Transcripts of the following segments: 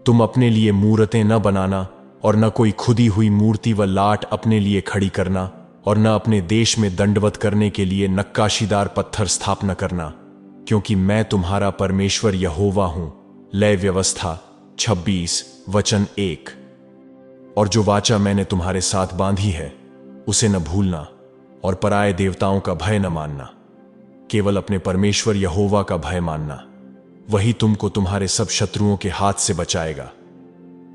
तुम अपने लिए मूरतें न बनाना और न कोई खुदी हुई मूर्ति व लाट अपने लिए खड़ी करना और न अपने देश में दंडवत करने के लिए नक्काशीदार पत्थर स्थापना करना, क्योंकि मैं तुम्हारा परमेश्वर यहोवा हूं। लय व्यवस्था 26 वचन 1। और जो वाचा मैंने तुम्हारे साथ बांधी है उसे न भूलना और पराये देवताओं का भय न मानना, केवल अपने परमेश्वर यहोवा का भय मानना, वही तुमको तुम्हारे सब शत्रुओं के हाथ से बचाएगा।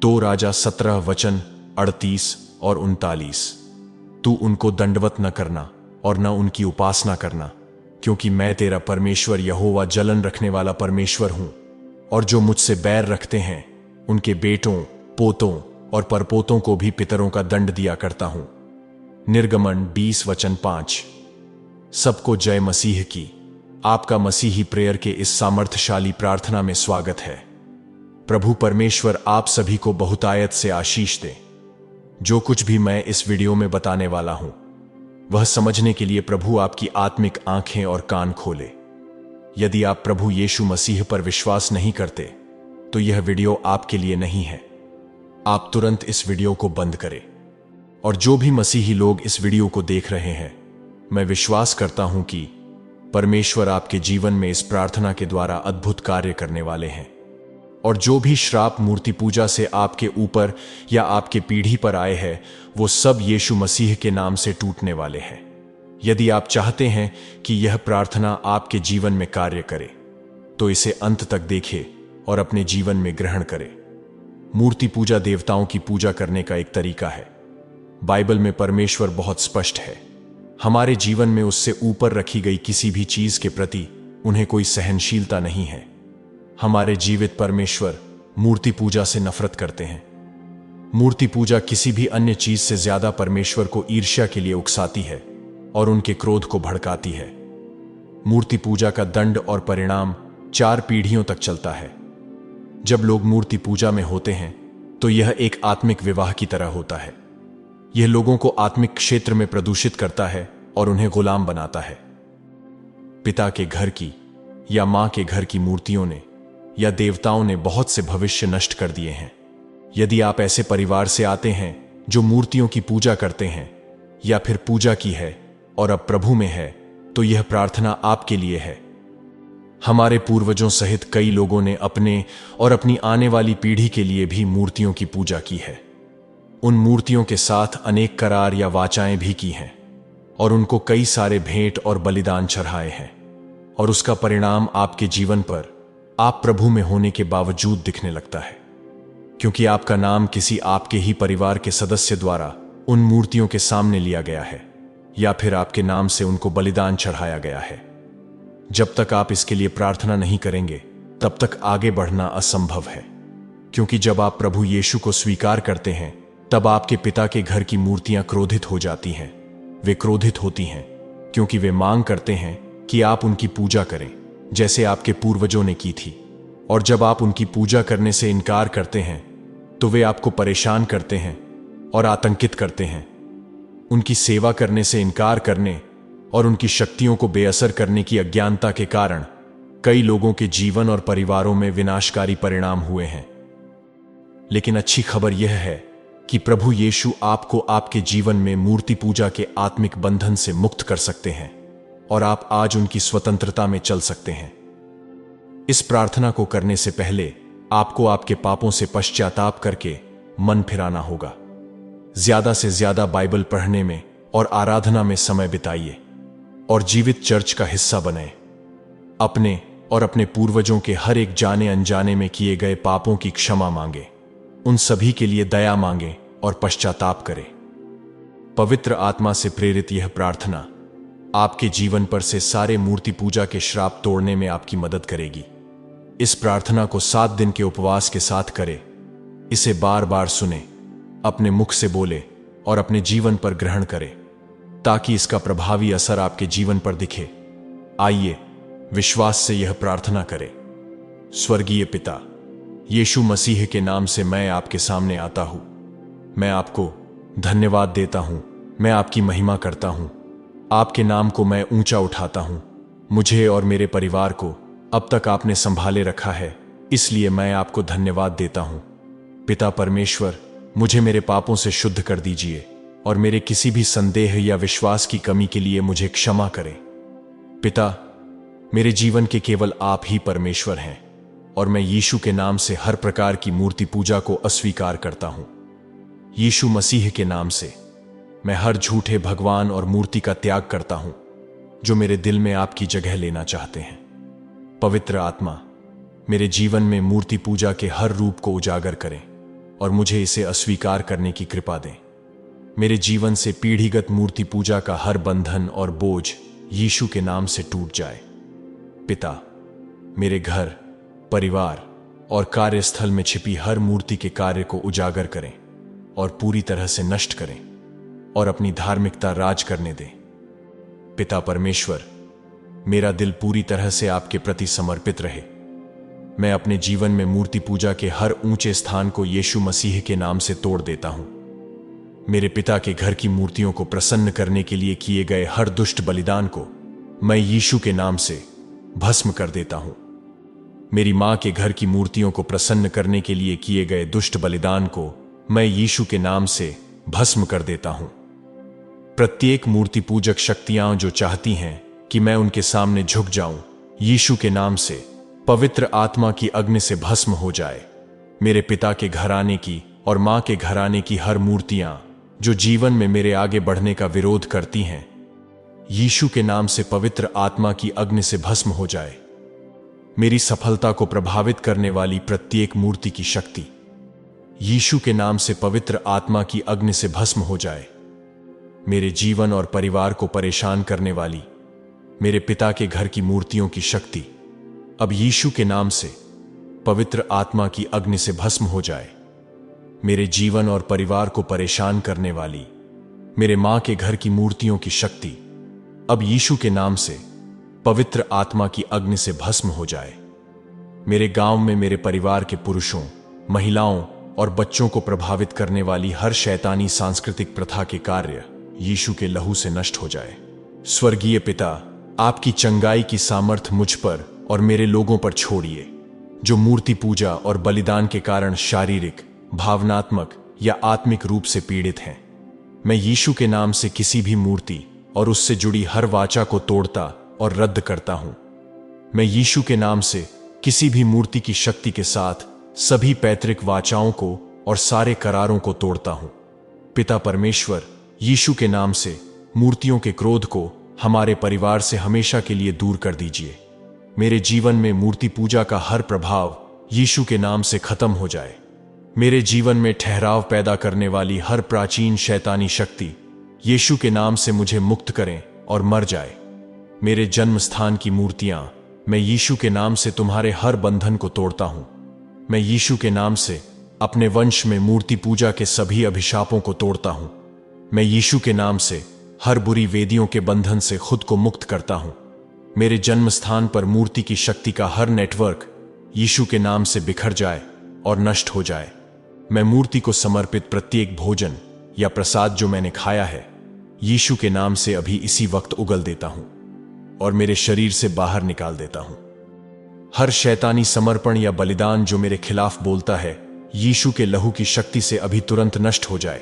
2 राजा 17 वचन 38 और 39। तू उनको दंडवत न करना और न उनकी उपासना करना, क्योंकि मैं तेरा परमेश्वर यहोवा जलन रखने वाला परमेश्वर हूं। और जो मुझसे बैर रखते हैं उनके बेटों, पोतों और परपोतों को भी पितरों का दंड दिया करता हूं। निर्गमन 20 वचन 5। सबको जय मसीह की। आपका मसीही प्रेयर के इस सामर्थ्यशाली प्रार्थना में स्वागत है। प्रभु परमेश्वर आप सभी को बहुतायत से आशीष दे। जो कुछ भी मैं इस वीडियो में बताने वाला हूं वह समझने के लिए प्रभु आपकी आत्मिक आंखें और कान खोले। यदि आप प्रभु यीशु मसीह पर विश्वास नहीं करते तो यह वीडियो आपके लिए नहीं है। आप तुरंत इस वीडियो को बंद करें। और जो भी मसीही लोग इस वीडियो को देख रहे हैं, मैं विश्वास करता हूं कि परमेश्वर आपके जीवन में इस प्रार्थना के द्वारा अद्भुत कार्य करने वाले हैं। और जो भी श्राप मूर्ति पूजा से आपके ऊपर या आपके पीढ़ी पर आए हैं, वो सब यीशु मसीह के नाम से टूटने वाले हैं। यदि आप चाहते हैं कि यह प्रार्थना आपके जीवन में कार्य करे तो इसे अंत तक देखें और अपने जीवन में ग्रहण करें। मूर्ति पूजा देवताओं की पूजा करने का एक तरीका है। बाइबल में परमेश्वर बहुत स्पष्ट है। हमारे जीवन में उससे ऊपर रखी गई किसी भी चीज के प्रति उन्हें कोई सहनशीलता नहीं है। हमारे जीवित परमेश्वर मूर्ति पूजा से नफरत करते हैं। मूर्ति पूजा किसी भी अन्य चीज से ज्यादा परमेश्वर को ईर्ष्या के लिए उकसाती है और उनके क्रोध को भड़काती है। मूर्ति पूजा का दंड और परिणाम 4 पीढ़ियों तक चलता है। जब लोग मूर्ति पूजा में होते हैं तो यह एक आत्मिक विवाह की तरह होता है। यह लोगों को आत्मिक क्षेत्र में प्रदूषित करता है और उन्हें गुलाम बनाता है। पिता के घर की या मां के घर की मूर्तियों ने या देवताओं ने बहुत से भविष्य नष्ट कर दिए हैं। यदि आप ऐसे परिवार से आते हैं जो मूर्तियों की पूजा करते हैं या फिर पूजा की है और अब प्रभु में है, तो यह प्रार्थना आपके लिए है। हमारे पूर्वजों सहित कई लोगों ने अपने और अपनी आने वाली पीढ़ी के लिए भी मूर्तियों की पूजा की है। उन मूर्तियों के साथ अनेक करार या वाचाएं भी की हैं और उनको कई सारे भेंट और बलिदान चढ़ाए हैं। और उसका परिणाम आपके जीवन पर आप प्रभु में होने के बावजूद दिखने लगता है, क्योंकि आपका नाम किसी आपके ही परिवार के सदस्य द्वारा उन मूर्तियों के सामने लिया गया है या फिर आपके नाम से उनको बलिदान चढ़ाया गया है। जब तक आप इसके लिए प्रार्थना नहीं करेंगे तब तक आगे बढ़ना असंभव है, क्योंकि जब आप प्रभु यीशु को स्वीकार करते हैं तब आपके पिता के घर की मूर्तियां क्रोधित हो जाती हैं। वे क्रोधित होती हैं क्योंकि वे मांग करते हैं कि आप उनकी पूजा करें जैसे आपके पूर्वजों ने की थी। और जब आप उनकी पूजा करने से इनकार करते हैं तो वे आपको परेशान करते हैं और आतंकित करते हैं। उनकी सेवा करने से इनकार करने और उनकी शक्तियों को बेअसर करने की अज्ञानता के कारण कई लोगों के जीवन और परिवारों में विनाशकारी परिणाम हुए हैं। लेकिन अच्छी खबर यह है कि प्रभु यीशु आपको आपके जीवन में मूर्ति पूजा के आत्मिक बंधन से मुक्त कर सकते हैं और आप आज उनकी स्वतंत्रता में चल सकते हैं। इस प्रार्थना को करने से पहले आपको आपके पापों से पश्चाताप करके मन फिराना होगा। ज्यादा से ज्यादा बाइबल पढ़ने में और आराधना में समय बिताइए और जीवित चर्च का हिस्सा बने। अपने और अपने पूर्वजों के हर एक जाने अनजाने में किए गए पापों की क्षमा मांगे, उन सभी के लिए दया मांगे और पश्चाताप करें। पवित्र आत्मा से प्रेरित यह प्रार्थना आपके जीवन पर से सारे मूर्ति पूजा के श्राप तोड़ने में आपकी मदद करेगी। इस प्रार्थना को 7 दिन के उपवास के साथ करें। इसे बार बार सुने, अपने मुख से बोले और अपने जीवन पर ग्रहण करें ताकि इसका प्रभावी असर आपके जीवन पर दिखे। आइए विश्वास से यह प्रार्थना करें। स्वर्गीय पिता, यीशु मसीह के नाम से मैं आपके सामने आता हूं। मैं आपको धन्यवाद देता हूं, मैं आपकी महिमा करता हूं, आपके नाम को मैं ऊंचा उठाता हूं। मुझे और मेरे परिवार को अब तक आपने संभाले रखा है, इसलिए मैं आपको धन्यवाद देता हूं। पिता परमेश्वर, मुझे मेरे पापों से शुद्ध कर दीजिए और मेरे किसी भी संदेह या विश्वास की कमी के लिए मुझे क्षमा करें। पिता, मेरे जीवन के केवल आप ही परमेश्वर हैं और मैं यीशु के नाम से हर प्रकार की मूर्ति पूजा को अस्वीकार करता हूं। यीशु मसीह के नाम से मैं हर झूठे भगवान और मूर्ति का त्याग करता हूं जो मेरे दिल में आपकी जगह लेना चाहते हैं। पवित्र आत्मा, मेरे जीवन में मूर्ति पूजा के हर रूप को उजागर करें और मुझे इसे अस्वीकार करने की कृपा दें। मेरे जीवन से पीढ़ीगत मूर्ति पूजा का हर बंधन और बोझ यीशु के नाम से टूट जाए। पिता, मेरे घर, परिवार और कार्यस्थल में छिपी हर मूर्ति के कार्य को उजागर करें और पूरी तरह से नष्ट करें और अपनी धार्मिकता राज करने दें। पिता परमेश्वर, मेरा दिल पूरी तरह से आपके प्रति समर्पित रहे। मैं अपने जीवन में मूर्ति पूजा के हर ऊंचे स्थान को यीशु मसीह के नाम से तोड़ देता हूं। मेरे पिता के घर की मूर्तियों को प्रसन्न करने के लिए किए गए हर दुष्ट बलिदान को मैं यीशु के नाम से भस्म कर देता हूं। मेरी मां के घर की मूर्तियों को प्रसन्न करने के लिए किए गए दुष्ट बलिदान को मैं यीशु के नाम से भस्म कर देता हूं। प्रत्येक मूर्ति पूजक शक्तियां जो चाहती हैं कि मैं उनके सामने झुक जाऊं, यीशु के नाम से पवित्र आत्मा की अग्नि से भस्म हो जाए। मेरे पिता के घराने की और मां के घराने की हर मूर्तियां जो जीवन में मेरे आगे बढ़ने का विरोध करती हैं, यीशु के नाम से पवित्र आत्मा की अग्नि से भस्म हो जाए। मेरी सफलता को प्रभावित करने वाली प्रत्येक मूर्ति की शक्ति यीशु के नाम से पवित्र आत्मा की अग्नि से भस्म हो जाए। मेरे जीवन और परिवार को परेशान करने वाली मेरे पिता के घर की मूर्तियों की शक्ति अब यीशु के नाम से पवित्र आत्मा की अग्नि से भस्म हो जाए। मेरे जीवन और परिवार को परेशान करने वाली मेरे मां के घर की मूर्तियों की शक्ति अब यीशु के नाम से पवित्र आत्मा की अग्नि से भस्म हो जाए। मेरे गांव में मेरे परिवार के पुरुषों, महिलाओं और बच्चों को प्रभावित करने वाली हर शैतानी सांस्कृतिक प्रथा के कार्य यीशु के लहू से नष्ट हो जाए। स्वर्गीय पिता, आपकी चंगाई की सामर्थ मुझ पर और मेरे लोगों पर छोड़िए जो मूर्ति पूजा और बलिदान के कारण शारीरिक, भावनात्मक या आत्मिक रूप से पीड़ित हैं। मैं यीशु के नाम से किसी भी मूर्ति और उससे जुड़ी हर वाचा को तोड़ता और रद्द करता हूं। मैं यीशु के नाम से किसी भी मूर्ति की शक्ति के साथ सभी पैतृक वाचाओं को और सारे करारों को तोड़ता हूं। पिता परमेश्वर, यीशु के नाम से मूर्तियों के क्रोध को हमारे परिवार से हमेशा के लिए दूर कर दीजिए। मेरे जीवन में मूर्ति पूजा का हर प्रभाव यीशु के नाम से खत्म हो जाए। मेरे जीवन में ठहराव पैदा करने वाली हर प्राचीन शैतानी शक्ति यीशु के नाम से मुझे मुक्त करें और मर जाए। मेरे जन्म स्थान की मूर्तियां, मैं यीशु के नाम से तुम्हारे हर बंधन को तोड़ता हूं। मैं यीशु के नाम से अपने वंश में मूर्ति पूजा के सभी अभिशापों को तोड़ता हूं। मैं यीशु के नाम से हर बुरी वेदियों के बंधन से खुद को मुक्त करता हूं। मेरे जन्म स्थान पर मूर्ति की शक्ति का हर नेटवर्क यीशु के नाम से बिखर जाए और नष्ट हो जाए। मैं मूर्ति को समर्पित प्रत्येक भोजन या प्रसाद जो मैंने खाया है, यीशु के नाम से अभी इसी वक्त उगल देता हूं और मेरे शरीर से बाहर निकाल देता हूं। हर शैतानी समर्पण या बलिदान जो मेरे खिलाफ बोलता है, यीशु के लहू की शक्ति से अभी तुरंत नष्ट हो जाए।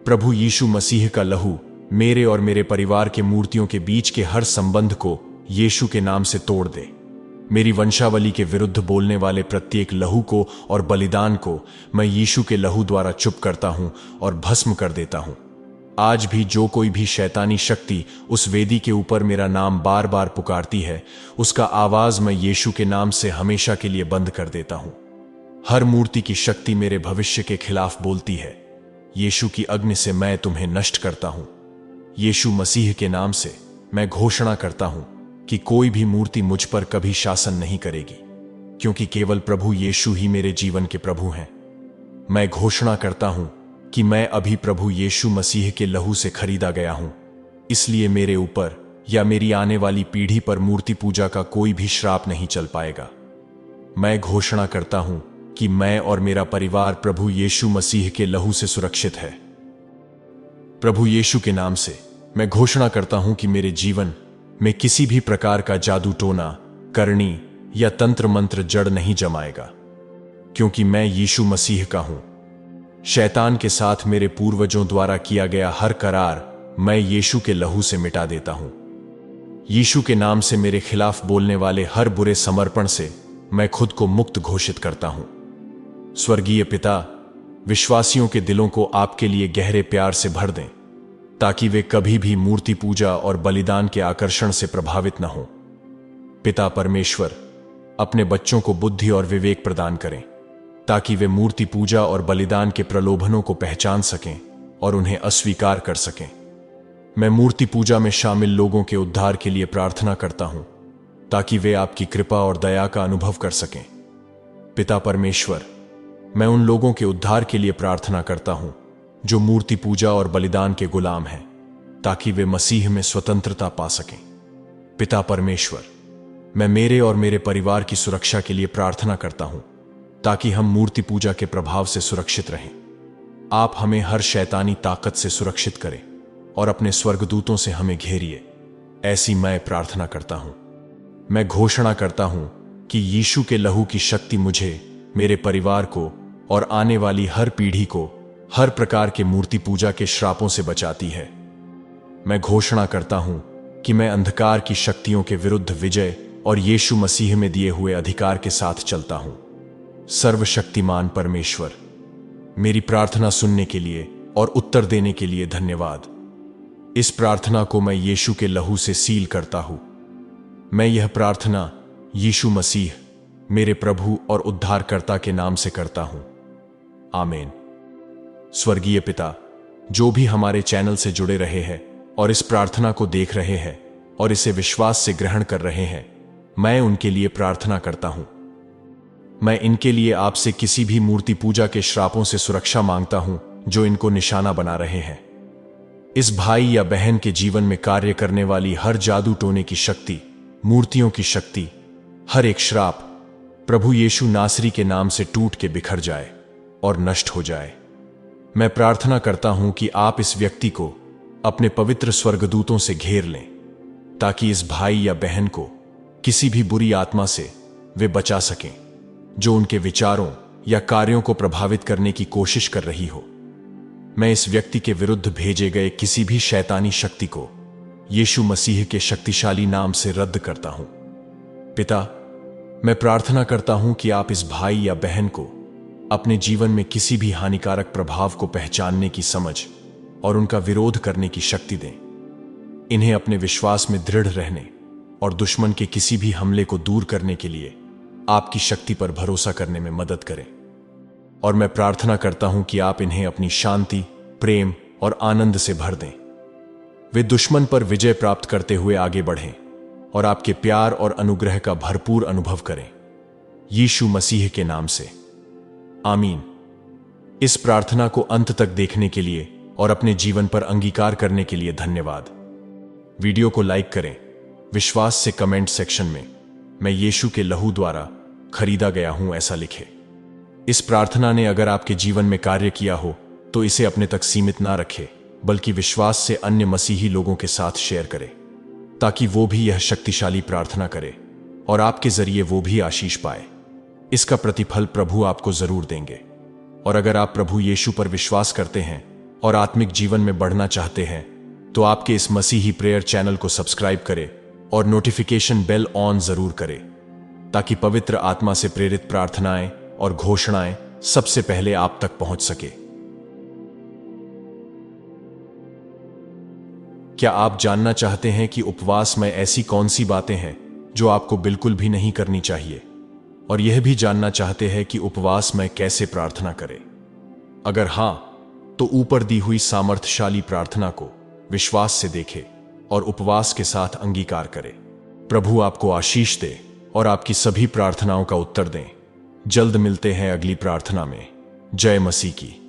प्रभु यीशु मसीह का लहू मेरे और मेरे परिवार के मूर्तियों के बीच के हर संबंध को यीशु के नाम से तोड़ दे। मेरी वंशावली के विरुद्ध बोलने वाले प्रत्येक लहू को और बलिदान को मैं यीशु के लहू द्वारा चुप करता हूं और भस्म कर देता हूं। आज भी जो कोई भी शैतानी शक्ति उस वेदी के ऊपर मेरा नाम बार बार पुकारती है, उसका आवाज मैं यीशु के नाम से हमेशा के लिए बंद कर देता हूं। हर मूर्ति की शक्ति मेरे भविष्य के खिलाफ बोलती है, यीशु की अग्नि से मैं तुम्हें नष्ट करता हूं। यीशु मसीह के नाम से मैं घोषणा करता हूं कि कोई भी मूर्ति मुझ पर कभी शासन नहीं करेगी, क्योंकि केवल प्रभु यीशु ही मेरे जीवन के प्रभु हैं। मैं घोषणा करता हूं कि मैं अभी प्रभु यीशु मसीह के लहू से खरीदा गया हूं, इसलिए मेरे ऊपर या मेरी आने वाली पीढ़ी पर मूर्ति पूजा का कोई भी श्राप नहीं चल पाएगा। मैं घोषणा करता हूं कि मैं और मेरा परिवार प्रभु यीशु मसीह के लहू से सुरक्षित है। प्रभु यीशु के नाम से मैं घोषणा करता हूं कि मेरे जीवन में किसी भी प्रकार का जादू टोना, करनी या तंत्र मंत्र जड़ नहीं जमाएगा, क्योंकि मैं यीशु मसीह का हूं शैतान के साथ मेरे पूर्वजों द्वारा किया गया हर करार मैं यीशु के लहू से मिटा देता हूं। यीशु के नाम से मेरे खिलाफ बोलने वाले हर बुरे समर्पण से मैं खुद को मुक्त घोषित करता हूं। स्वर्गीय पिता, विश्वासियों के दिलों को आपके लिए गहरे प्यार से भर दें, ताकि वे कभी भी मूर्ति पूजा और बलिदान के आकर्षण से प्रभावित न हों। पिता परमेश्वर, अपने बच्चों को बुद्धि और विवेक प्रदान करें, ताकि वे मूर्ति पूजा और बलिदान के प्रलोभनों को पहचान सकें और उन्हें अस्वीकार कर सकें। मैं मूर्ति पूजा में शामिल लोगों के उद्धार के लिए प्रार्थना करता हूं, ताकि वे आपकी कृपा और दया का अनुभव कर सकें। पिता परमेश्वर, मैं उन लोगों के उद्धार के लिए प्रार्थना करता हूं जो मूर्ति पूजा और बलिदान के गुलाम हैं, ताकि वे मसीह में स्वतंत्रता पा सकें। पिता परमेश्वर, मैं मेरे और मेरे परिवार की सुरक्षा के लिए प्रार्थना करता हूं, ताकि हम मूर्ति पूजा के प्रभाव से सुरक्षित रहें। आप हमें हर शैतानी ताकत से सुरक्षित करें और अपने स्वर्गदूतों से हमें घेरिए, ऐसी मैं प्रार्थना करता हूं। मैं घोषणा करता हूं कि यीशु के लहू की शक्ति मुझे, मेरे परिवार को और आने वाली हर पीढ़ी को हर प्रकार के मूर्ति पूजा के श्रापों से बचाती है। मैं घोषणा करता हूं कि मैं अंधकार की शक्तियों के विरुद्ध विजय और यीशु मसीह में दिए हुए अधिकार के साथ चलता हूं। सर्वशक्तिमान परमेश्वर, मेरी प्रार्थना सुनने के लिए और उत्तर देने के लिए धन्यवाद। इस प्रार्थना को मैं यीशु के लहू से सील करता हूं। मैं यह प्रार्थना यीशु मसीह, मेरे प्रभु और उद्धारकर्ता के नाम से करता हूं। आमीन। स्वर्गीय पिता, जो भी हमारे चैनल से जुड़े रहे हैं और इस प्रार्थना को देख रहे हैं और इसे विश्वास से ग्रहण कर रहे हैं, मैं उनके लिए प्रार्थना करता हूं। मैं इनके लिए आपसे किसी भी मूर्ति पूजा के श्रापों से सुरक्षा मांगता हूं जो इनको निशाना बना रहे हैं। इस भाई या बहन के जीवन में कार्य करने वाली हर जादू टोने की शक्ति, मूर्तियों की शक्ति, हर एक श्राप प्रभु यीशु नासरी के नाम से टूट के बिखर जाए और नष्ट हो जाए। मैं प्रार्थना करता हूं कि आप इस व्यक्ति को अपने पवित्र स्वर्गदूतों से घेर लें, ताकि इस भाई या बहन को किसी भी बुरी आत्मा से वे बचा सकें जो उनके विचारों या कार्यों को प्रभावित करने की कोशिश कर रही हो। मैं इस व्यक्ति के विरुद्ध भेजे गए किसी भी शैतानी शक्ति को यीशु मसीह के शक्तिशाली नाम से रद्द करता हूं। पिता, मैं प्रार्थना करता हूं कि आप इस भाई या बहन को अपने जीवन में किसी भी हानिकारक प्रभाव को पहचानने की समझ और उनका विरोध करने की शक्ति दें। इन्हें अपने विश्वास में दृढ़ रहने और दुश्मन के किसी भी हमले को दूर करने के लिए आपकी शक्ति पर भरोसा करने में मदद करें। और मैं प्रार्थना करता हूं कि आप इन्हें अपनी शांति, प्रेम और आनंद से भर दें। वे दुश्मन पर विजय प्राप्त करते हुए आगे बढ़ें और आपके प्यार और अनुग्रह का भरपूर अनुभव करें, यीशु मसीह के नाम से। आमीन। इस प्रार्थना को अंत तक देखने के लिए और अपने जीवन पर अंगीकार करने के लिए धन्यवाद। वीडियो को लाइक करें। विश्वास से कमेंट सेक्शन में मैं यीशु के लहू द्वारा खरीदा गया हूं ऐसा लिखें। इस प्रार्थना ने अगर आपके जीवन में कार्य किया हो तो इसे अपने तक सीमित ना रखें, बल्कि विश्वास से अन्य मसीही लोगों के साथ शेयर करें, ताकि वो भी यह शक्तिशाली प्रार्थना करे और आपके जरिए वो भी आशीष पाए। इसका प्रतिफल प्रभु आपको जरूर देंगे। और अगर आप प्रभु यीशु पर विश्वास करते हैं और आत्मिक जीवन में बढ़ना चाहते हैं, तो आपके इस मसीही प्रेयर चैनल को सब्सक्राइब करें और नोटिफिकेशन बेल ऑन जरूर करें, ताकि पवित्र आत्मा से प्रेरित प्रार्थनाएं और घोषणाएं सबसे पहले आप तक पहुंच सके। क्या आप जानना चाहते हैं कि उपवास में ऐसी कौन सी बातें हैं जो आपको बिल्कुल भी नहीं करनी चाहिए? और यह भी जानना चाहते हैं कि उपवास में कैसे प्रार्थना करें? अगर हां, तो ऊपर दी हुई सामर्थ्यशाली प्रार्थना को विश्वास से देखें और उपवास के साथ अंगीकार करें। प्रभु आपको आशीष दे और आपकी सभी प्रार्थनाओं का उत्तर दें। जल्द मिलते हैं अगली प्रार्थना में। जय मसीह की।